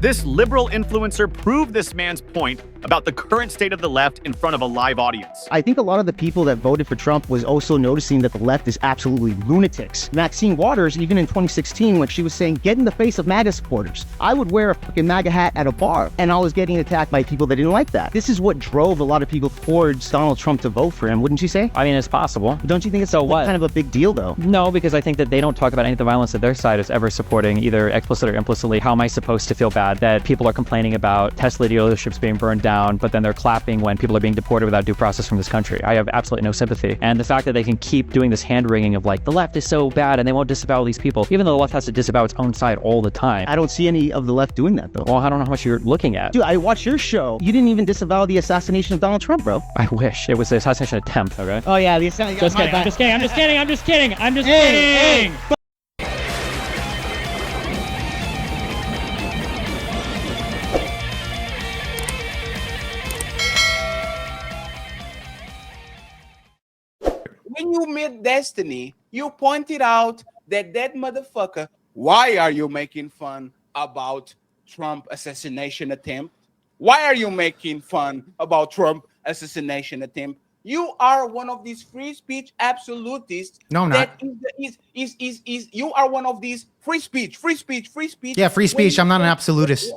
This liberal influencer proved this man's point about the current state of the left in front of a live audience. I think a lot of the people that voted for Trump was also noticing that the left is absolutely lunatics. Maxine Waters, even in 2016, when she was saying, get in the face of MAGA supporters. I would wear a fucking MAGA hat at a bar, and I was getting attacked by people that didn't like that. This is what drove a lot of people towards Donald Trump to vote for him, wouldn't you say? I mean, it's possible. Don't you think it's kind of a big deal, though? No, because I think that they don't talk about any of the violence that their side is ever supporting, either explicit or implicitly. How am I supposed to feel bad that people are complaining about Tesla dealerships being burned down, but then they're clapping when people are being deported without due process from this country? I have absolutely no sympathy. And the fact that they can keep doing this hand-wringing of like, the left is so bad and they won't disavow these people, even though the left has to disavow its own side all the time. I don't see any of the left doing that, though. Well, I don't know how much you're looking at. Dude, I watched your show. You didn't even disavow the assassination of Donald Trump, bro. I wish. It was an assassination attempt, okay? Oh, yeah, the assassination. Just kidding. I'm just kidding. I'm just kidding. I'm just kidding. I'm just kidding. When you met Destiny, you pointed out that motherfucker, why are you making fun about Trump assassination attempt? Why are you making fun about Trump assassination attempt? You are one of these free speech absolutists. No, I'm not. You are one of these free speech. Yeah, free speech. I'm not an absolutist.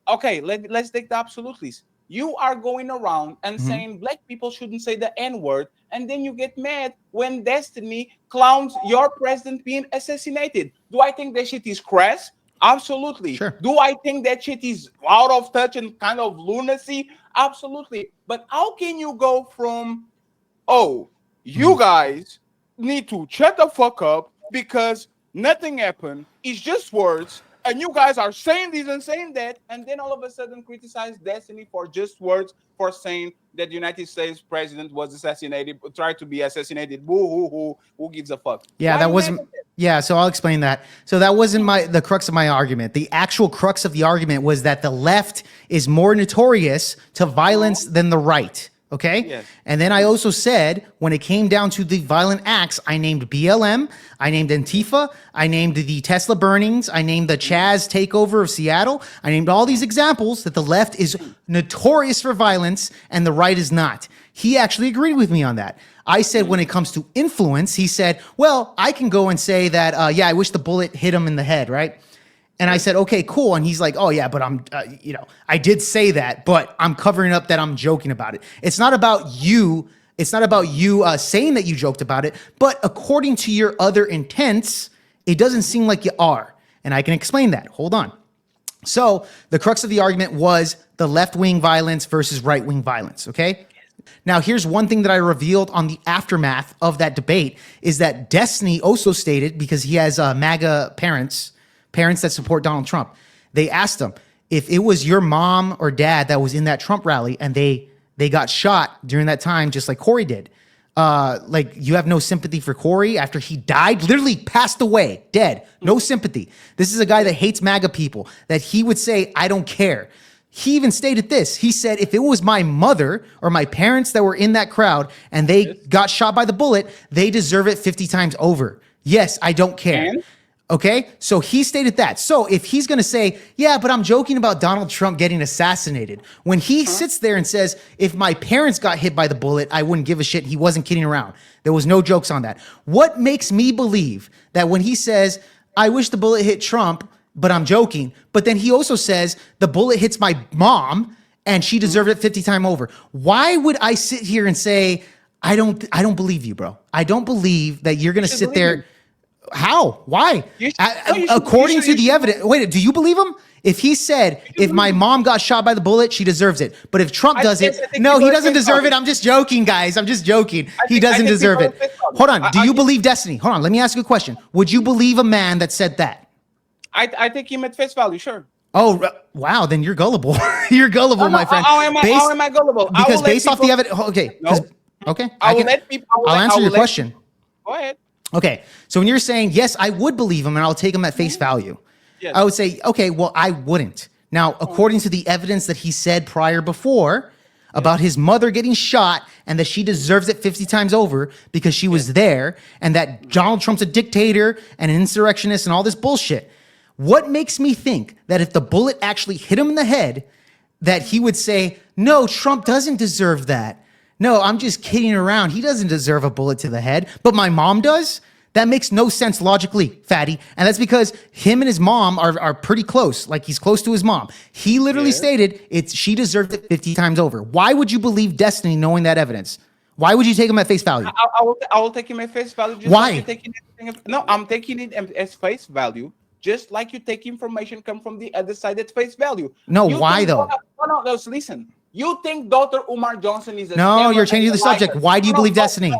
Okay, let's take the absolutists. You are going around and saying black people shouldn't say the N-word, and then you get mad when Destiny clowns your president being assassinated. Do I think that shit is crass? Absolutely. Sure. Do I think that shit is out of touch and kind of lunacy? Absolutely. But how can you go from, oh, you guys need to shut the fuck up because nothing happened, it's just words, and you guys are saying this and saying that, and then all of a sudden criticize Destiny for just words, for saying that the United States president was assassinated, tried to be assassinated. Boo, who gives a fuck? Yeah, that wasn't. Yeah, so I'll explain that. So that wasn't the crux of my argument. The actual crux of the argument was that the left is more notorious to violence than the right. Okay. Yes. And then I also said, when it came down to the violent acts, I named BLM, I named Antifa, I named the Tesla burnings, I named the Chaz takeover of Seattle. I named all these examples that the left is notorious for violence and the right is not. He actually agreed with me on that. I said, when it comes to influence, he said, well, I can go and say that, yeah, I wish the bullet hit him in the head, right? And I said, okay, cool. And he's like, oh yeah, but I'm, I did say that, but I'm covering up that I'm joking about it. It's not about you. It's not about you saying that you joked about it, but according to your other intents, it doesn't seem like you are. And I can explain that. Hold on. So the crux of the argument was the left-wing violence versus right-wing violence. Okay. Now, here's one thing that I revealed on the aftermath of that debate is that Destiny also stated, because he has MAGA parents that support Donald Trump. They asked him, if it was your mom or dad that was in that Trump rally and they got shot during that time, just like Corey did, like you have no sympathy for Corey after he died, literally passed away, dead, no sympathy. This is a guy that hates MAGA people, that he would say, I don't care. He even stated this. He said, if it was my mother or my parents that were in that crowd and they got shot by the bullet, they deserve it 50 times over. Yes, I don't care. Okay, so he stated that. So if he's going to say, yeah, but I'm joking about Donald Trump getting assassinated, when he sits there and says, if my parents got hit by the bullet, I wouldn't give a shit. He wasn't kidding around. There was no jokes on that. What makes me believe that when he says, I wish the bullet hit Trump, but I'm joking, but then he also says the bullet hits my mom and she deserved it 50 times over. Why would I sit here and say, I don't believe you, bro. I don't believe that you're going to sit there. How? Why? According to the evidence. Wait, do you believe him? If he said, if my mom got shot by the bullet, she deserves it. But if Trump does it, no, he doesn't deserve it. I'm just joking, guys. I'm just joking. He doesn't deserve it. Hold on. Do you believe Destiny? Hold on. Let me ask you a question. Would you believe a man that said that? I take him at face value, sure. Oh, wow. Then you're gullible. You're gullible, my friend. How am I gullible? Because based off the evidence. Okay. No. Okay. I'll answer your question. Go ahead. Okay. So when you're saying, yes, I would believe him and I'll take him at face value. Yes. I would say, okay, well, I wouldn't. Now, according to the evidence that he said before about his mother getting shot and that she deserves it 50 times over because she was there and that Donald Trump's a dictator and an insurrectionist and all this bullshit. What makes me think that if the bullet actually hit him in the head, that he would say, no, Trump doesn't deserve that. No, I'm just kidding around. He doesn't deserve a bullet to the head, but my mom does? That makes no sense logically, fatty. And that's because him and his mom are pretty close. Like, he's close to his mom. He literally stated she deserved it 50 times over. Why would you believe Destiny knowing that evidence? Why would you take him at face value? I will take him at face value. Just Why? Like you're taking no, I'm taking it as face value. Just like you take information come from the other side at face value. No, You why think- though? No, listen. You think Dr. Umar Johnson is a No, scammer you're changing and the a liar. subject. Why do you believe Destiny?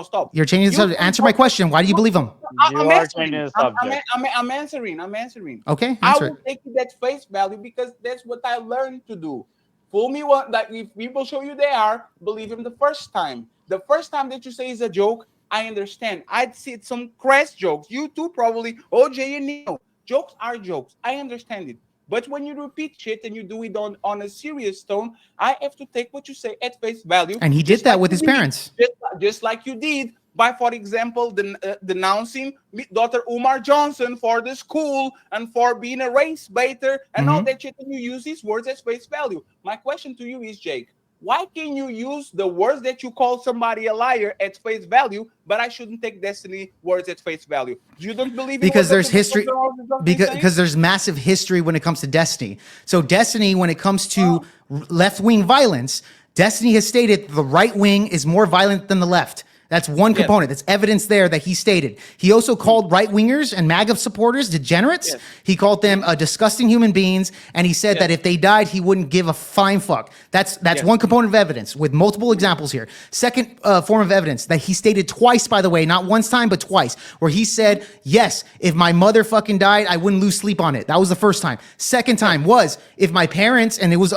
Stop. You're changing the You subject. think Answer my Dr. question. Why do you believe him? I'm You are answering. changing the I'm subject. answering. Okay, I answer will it. take it at face value because that's what I learned to do. Fool me one, like if people show you they are, believe him the first time. The first time that you say is a joke, I understand. I'd see some crass jokes. You too, probably. OJ and Neo. Jokes are jokes. I understand it. But when you repeat shit and you do it on a serious tone, I have to take what you say at face value. And he did just that like with you his did. parents. Just like you did by, for example, denouncing Dr. Umar Johnson for the school and for being a race baiter and all that shit, and you use these words as face value. My question to you is, Jake, why can you use the words that you call somebody a liar at face value, but I shouldn't take Destiny words at face value? You don't believe in Because what there's Dr. history. Johnson is saying? Because there's massive history when it comes to Destiny. So Destiny, when it comes to left-wing violence, Destiny has stated the right wing is more violent than the left. That's one component. That's evidence there that he stated. He also called right-wingers and MAGA supporters degenerates. Yes. He called them disgusting human beings, and he said that if they died, he wouldn't give a flying fuck. That's one component of evidence with multiple examples here. Second form of evidence that he stated twice, by the way, not once time, but twice, where he said, yes, if my mother fucking died, I wouldn't lose sleep on it. That was the first time. Second time was if my parents, and it was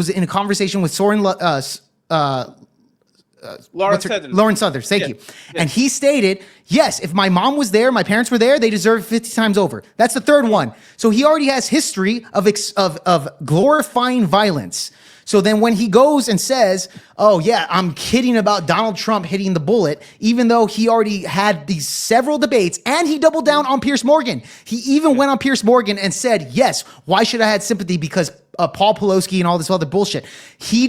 in a conversation with Soren Lauren Southern. Lauren Southers, thank you. And he stated, yes, if my mom was there, my parents were there, they deserve 50 times over. That's the third one. So he already has history of glorifying violence. So then when he goes and says, oh yeah, I'm kidding about Donald Trump hitting the bullet, even though he already had these several debates, and he doubled down on Piers Morgan. He even went on Piers Morgan and said, yes, why should I have sympathy? Because Paul Pelosi and all this other bullshit. He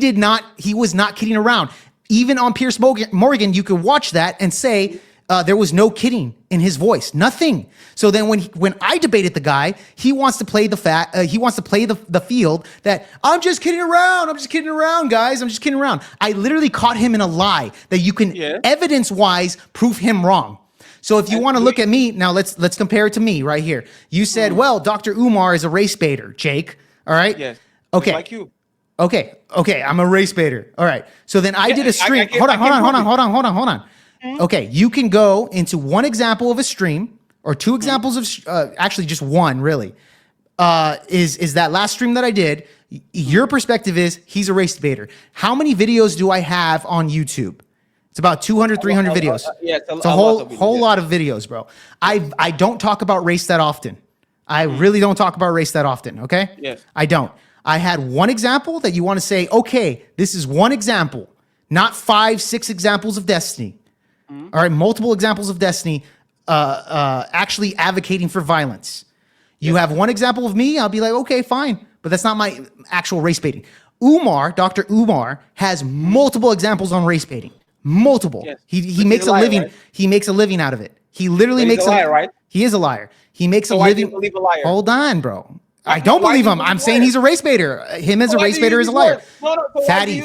was not kidding around. Even on Piers Morgan, you could watch that and say there was no kidding in his voice, nothing. So then when I debated the guy, he wants to play the field that I'm just kidding around, guys. I'm just kidding around. I literally caught him in a lie that you can evidence-wise prove him wrong. So if you want to look at me now, let's compare it to me right here. You said, well, Dr. Umar is a race baiter, Jake. All right. Yes. Okay. Just like you. Okay, I'm a race baiter. All right. So then I did a stream. Hold on. Okay, you can go into one example of a stream or two examples of actually just one really. Is that last stream that I did? Your perspective is he's a race baiter. How many videos do I have on YouTube? It's about 200, 300 videos. Yes, it's a whole lot of videos, bro. I don't talk about race that often. I really don't talk about race that often, okay? Yes. I don't. I had one example that you want to say, okay, this is one example, not 5, 6 examples of Destiny. All right, multiple examples of Destiny actually advocating for violence. You have one example of me, I'll be like, okay, fine, but that's not my actual race baiting. Dr. Umar has multiple examples on race baiting. Multiple. Yes. He makes a living. Right? He makes a living out of it. He literally makes a liar, right? He is a liar. He makes a why living. Do you believe a liar? Hold on, bro. I don't believe him. I'm saying he's a race baiter. Him as a race baiter is a liar. Fatty.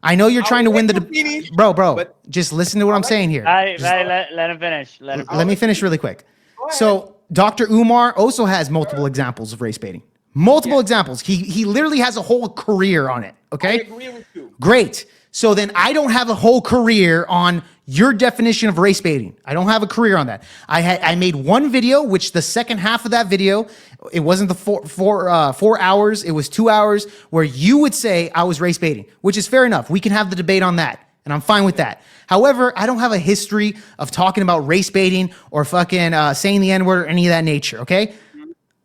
I know you're trying to win the bro. Just listen to what I'm saying here. Let him finish. Let me finish really quick. So Dr. Umar also has multiple examples of race baiting. Multiple examples. He literally has a whole career on it. Okay. I agree with you. Great. So then I don't have a whole career on your definition of race baiting. I don't have a career on that. I made one video, which the second half of that video, it wasn't the 4 hours, it was 2 hours, where you would say I was race baiting, which is fair enough. We can have the debate on that, and I'm fine with that. However, I don't have a history of talking about race baiting or fucking saying the N-word or any of that nature, okay?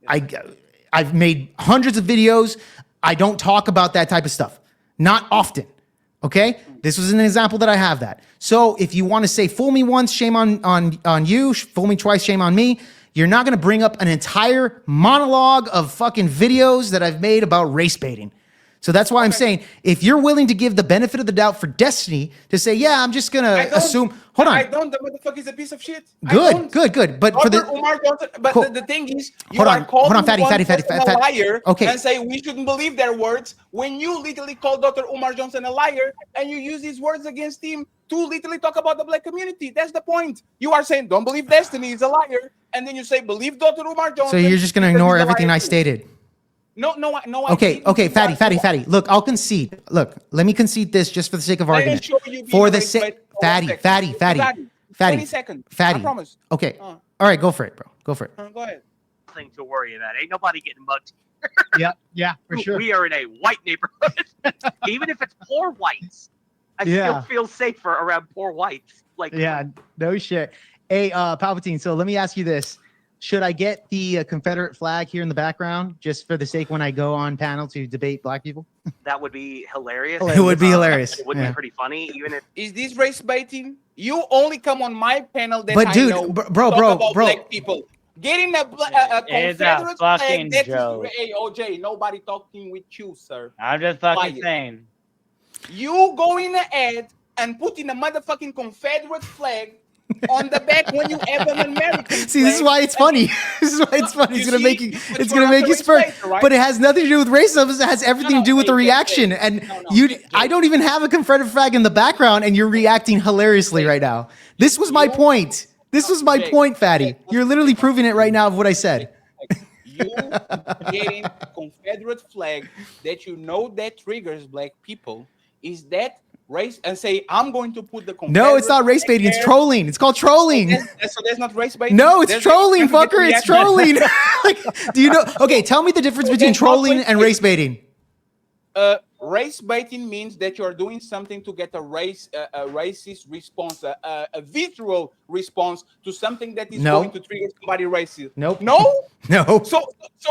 I've made hundreds of videos. I don't talk about that type of stuff. Not often. Okay, this was an example that I have that. So if you want to say fool me once, shame on you, fool me twice, shame on me. You're not going to bring up an entire monologue of fucking videos that I've made about race baiting. So that's why I'm saying, if you're willing to give the benefit of the doubt for Destiny to say, yeah, I'm just going to assume. Hold on. I don't. The motherfucker is a piece of shit. Good. But for Dr. the Umar Johnson, but Cool. the thing is, you Hold are on, calling Fatty, one Fatty, person Fatty. a liar Okay. and say we shouldn't believe their words when you literally call Dr. Umar Johnson a liar and you use his words against him to literally talk about the black community. That's the point. You are saying don't believe Destiny is a liar, and then you say believe Dr. Umar Johnson. So you're just going to because ignore he's a everything liar I too. stated. No. I Okay, didn't okay, do that. Fatty. Look, I'll concede. Look, let me concede this just for the sake of Let me argument. show you being For the raised sake, by- one second. Fatty. 20 seconds. Fatty. I promise. Okay. All right, go for it, bro. Go for it. Go ahead. Nothing to worry about. Ain't nobody getting mugged. Yeah, for sure. We are in a white neighborhood. Even if it's poor whites, I Yeah. still feel safer around poor whites. Like, Yeah, no shit. Hey, Palpatine, so let me ask you this. Should I get the Confederate flag here in the background just for the sake when I go on panel to debate black people? that would be hilarious. It would be hilarious. It would Yeah. be pretty funny, even if Is this race baiting? You only come on my panel that But I dude, know bro, talk about bro. black people. Getting a It's a Confederate fucking flag, that joke. is, hey, OJ, nobody talking with you, sir. I'm just fucking Quiet. saying. You go in ahead and put in a motherfucking Confederate flag on the back when you have an American See, this is flag. why it's funny. This is why it's funny. You It's gonna see? make you. But It's you're gonna make also you spur. racist, right? But it has nothing to do with racism. It has everything No, to do with the Jay, reaction. Jay. And No, you, Jay. I don't even have a Confederate flag in the background, and you're reacting hilariously right now. This was my You- point. This was my Jay, point, Fatty. Jay, You're literally proving it right now of what I said. You getting Confederate flag that you know that triggers black people, is that race? And say I'm going to put the Confederate No, it's not race flag baiting. It's there. trolling. It's called trolling. So that's not race baiting. No, it's That's trolling, just trying to fucker. get It's reaction. trolling. Like, do you know? Okay, tell me the difference between That's not trolling race and race baiting. Race baiting means that you are doing something to get a racist response, a visual response to something that is No. going to trigger somebody racist. Nope. No. No. So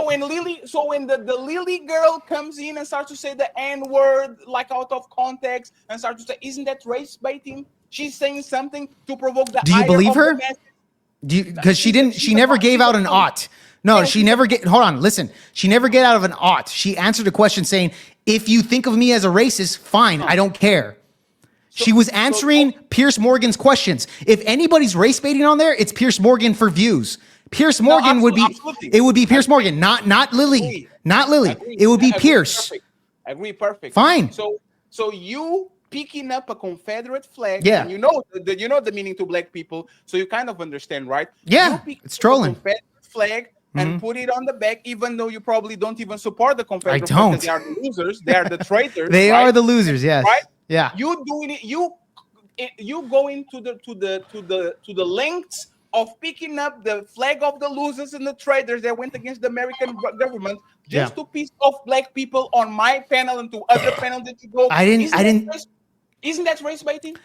when the Lily girl comes in and starts to say the N word like out of context and starts to say, isn't that race baiting? She's saying something to provoke the. Do you ire believe of the her? masses. Because she didn't. she's She a never punk. gave She's out a an punk. ought. No, Yeah, she she's never a get. Hold on, listen. She never get out of an ought. She answered a question saying, "If you think of me as a racist, fine. I don't care." She was answering Pierce Morgan's questions. If anybody's race baiting on there, it's Pierce Morgan for views. Pierce Morgan would be. absolutely. It would be Pierce Morgan, not Lily, Agree. not Lily. Agree. It would be Agree. Pierce. Perfect. Agree, perfect. Fine. So you picking up a Confederate flag, Yeah. and you know the meaning to black people, so you kind of understand, right? Yeah, You pick it's up a trolling. Confederate flag and put it on the back, even though you probably don't even support the Confederate I flag, don't. 'cause they are the losers, they are the traitors. They right? are the losers. Yes. Right? Yeah. You doing it. You go into the lengths of picking up the flag of the losers and the traitors that went against the American government just to piss off black people on my panel and to other panels that you go. Isn't that race baiting?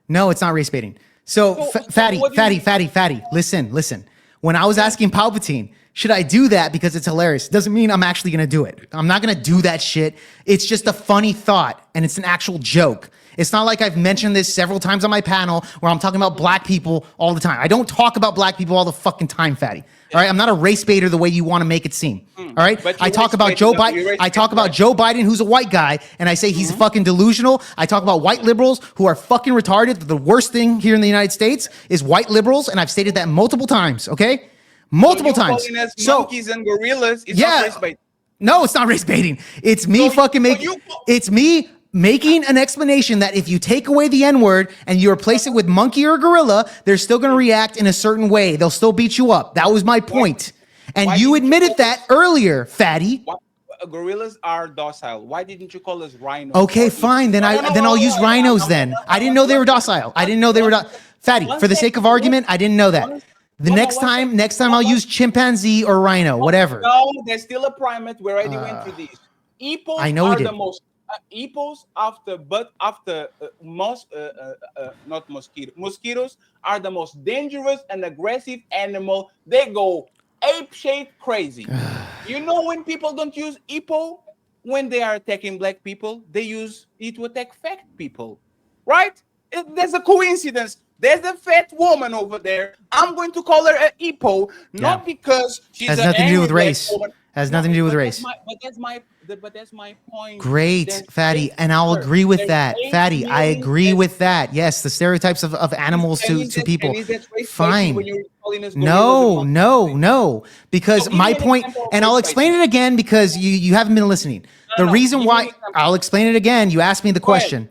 No, it's not race baiting. So, So Fatty, what do you Fatty, listen. When I was asking Palpatine, should I do that because it's hilarious? Doesn't mean I'm actually going to do it. I'm not going to do that shit. It's just a funny thought and it's an actual joke. It's not like I've mentioned this several times on my panel where I'm talking about black people all the time. I don't talk about black people all the fucking time, Fatty. All right, I'm not a race baiter the way you want to make it seem. All right, But I you talk race about bait Joe them, you Biden. race I bait talk them, about right? Joe Biden, who's a white guy, and I say he's fucking delusional. I talk about white liberals who are fucking retarded. The worst thing here in the United States is white liberals, and I've stated that multiple times. Okay, multiple times. Calling us So monkeys and gorillas. It's Yeah. not race baiting. no, it's not race baiting. It's me fucking making. It's me making an explanation that if you take away the N word and you replace it with monkey or gorilla, they're still going to react in a certain way. They'll still beat you up. That was my point. And why you didn't you admitted call that earlier, Fatty. Why, gorillas are docile. Why didn't you call us rhinos? Okay, Or- fine. Then No, no, then no, I'll no, use no, rhinos no, then. no, no, I didn't no, know they no, were no, docile. I didn't know they were Fatty, One for the sake of second. argument, I didn't know that. The No, no, next one second. time I'll One- use chimpanzee or rhino, whatever. No, there's still a primate. We already went through these. Eepos I know we are the did. most. Eepos not mosquito. Mosquitoes are the most dangerous and aggressive animal. They go ape-shaped crazy. You know when people don't use Epo when they are attacking black people, they use it to attack fat people, right? There's a coincidence. there's a fat woman over there. I'm going to call her an Epo, not Yeah. because she's Has an nothing to do with angry race. woman. Has nothing to do with But race. that's my point. Great, There's Fatty, eight- and I'll agree with there's that. 8 Fatty, I million- agree with that. Yes, the stereotypes of animals And to, is to that- people. and is that race Fine. when you're calling us gorillas No, and no, monkeys? no. Because So give my me an point, example of and I'll race explain it again because you haven't been listening. The no, reason give me why an example. I'll explain it again. You asked me the Go ahead. question.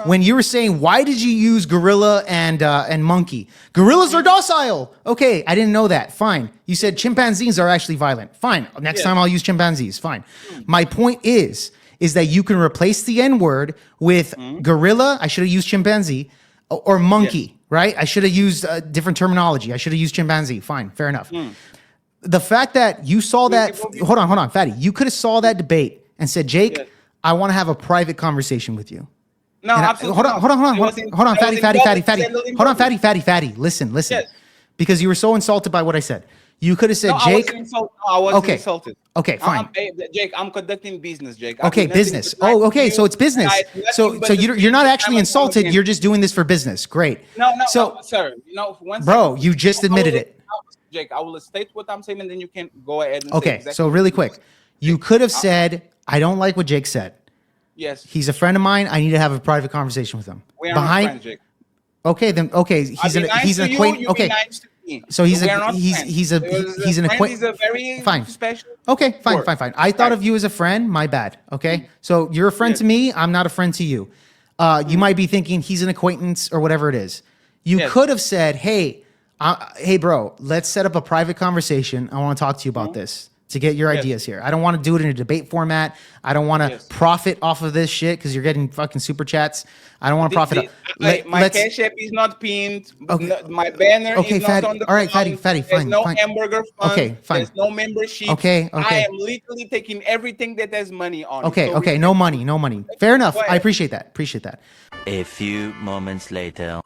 When you were saying why did you use gorilla and monkey? Gorillas are docile. Okay, I didn't know that. Fine. You said chimpanzees are actually violent. Fine. Next Yeah. time I'll use chimpanzees. Fine. My point is that you can replace the N word with gorilla. I should have used chimpanzee or monkey. Right? I should have used different terminology. I should have used chimpanzee. Fine. Fair enough. The fact that you saw that, hold on, Fatty. You could have saw that debate and said, Jake, Yes. I want to have a private conversation with you. No, And absolutely. hold on, not. hold on, hold on, It hold was in- on, hold on, it was Fatty, in Fatty, double Fatty, Fatty. settling Hold on, double. Fatty, Fatty. Listen. Yes. Because you were so insulted by what I said. You could have said, No, Jake. I wasn't Okay. insulted. Okay, fine. Jake, I'm conducting business, Jake. I Okay, do nothing business. but Oh, like okay. you, So it's business. and I do So nothing but so the you're not same actually time and time insulted. again. You're just doing this for business. Great. No, So, sir. No, one bro, second. you just admitted it. Jake, I will state what I'm saying, and then you can go ahead and say Okay. exactly So what really you quick, said. you could have said, I don't like what Jake said. Yes, He's a friend of mine. I need to have a private conversation with him. we are not friends, Jake. Okay, then okay, I'll he's be an nice he's to an you, acquaintance. you Okay, be nice to me. so he's We are a not he's friends. he's a Because he's an friend acquaintance. is a very Fine. special. Okay, fine, word. fine, fine. I thought Right. of you as a friend. My bad. Okay, so you're a friend Yes. to me. I'm not a friend to you. You might be thinking he's an acquaintance or whatever it is. You Yes. could have said, "Hey, hey, bro, let's set up a private conversation. I want to talk to you about this to get your Yes. ideas here. I don't want to do it in a debate format. I don't want to Yes. profit off of this shit because you're getting fucking super chats. I don't want to profit. My Let's- cash app is not pinned. Okay. My banner Okay, is not Fatty. on the All right, ground. Fatty, There's fine, no fine. hamburger fund. Okay, fine. There's no membership. Okay, I okay. am literally taking everything that has money on Okay, it. So okay, we- no money, no money. Fair enough. Go I ahead. appreciate that. Appreciate that. A few moments later.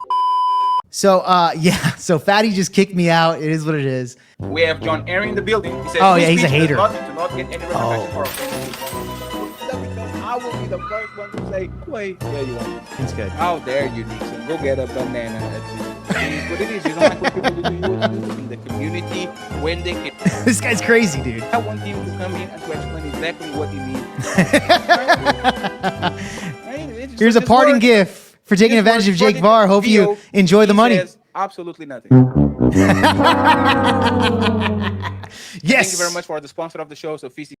So yeah, so Fatty just kicked me out. It is what it is. We have John Aaron in the building. He says, Oh, yeah, "Free he's a speech does hater." not- do not get any repercussions for offending people." Because I will be the first one to say, wait, yeah, you want. It's good. How dare you, Nixon? Go get a banana. It is what it is. You don't like what people do to you in the community when they can. This guy's crazy, dude. I want him to come in and to explain exactly what he means. Here's a parting gift for taking advantage of Jake Varr. Hope you enjoy the money. Absolutely nothing. Yes. Thank you very much for the sponsor of the show, so Feasty.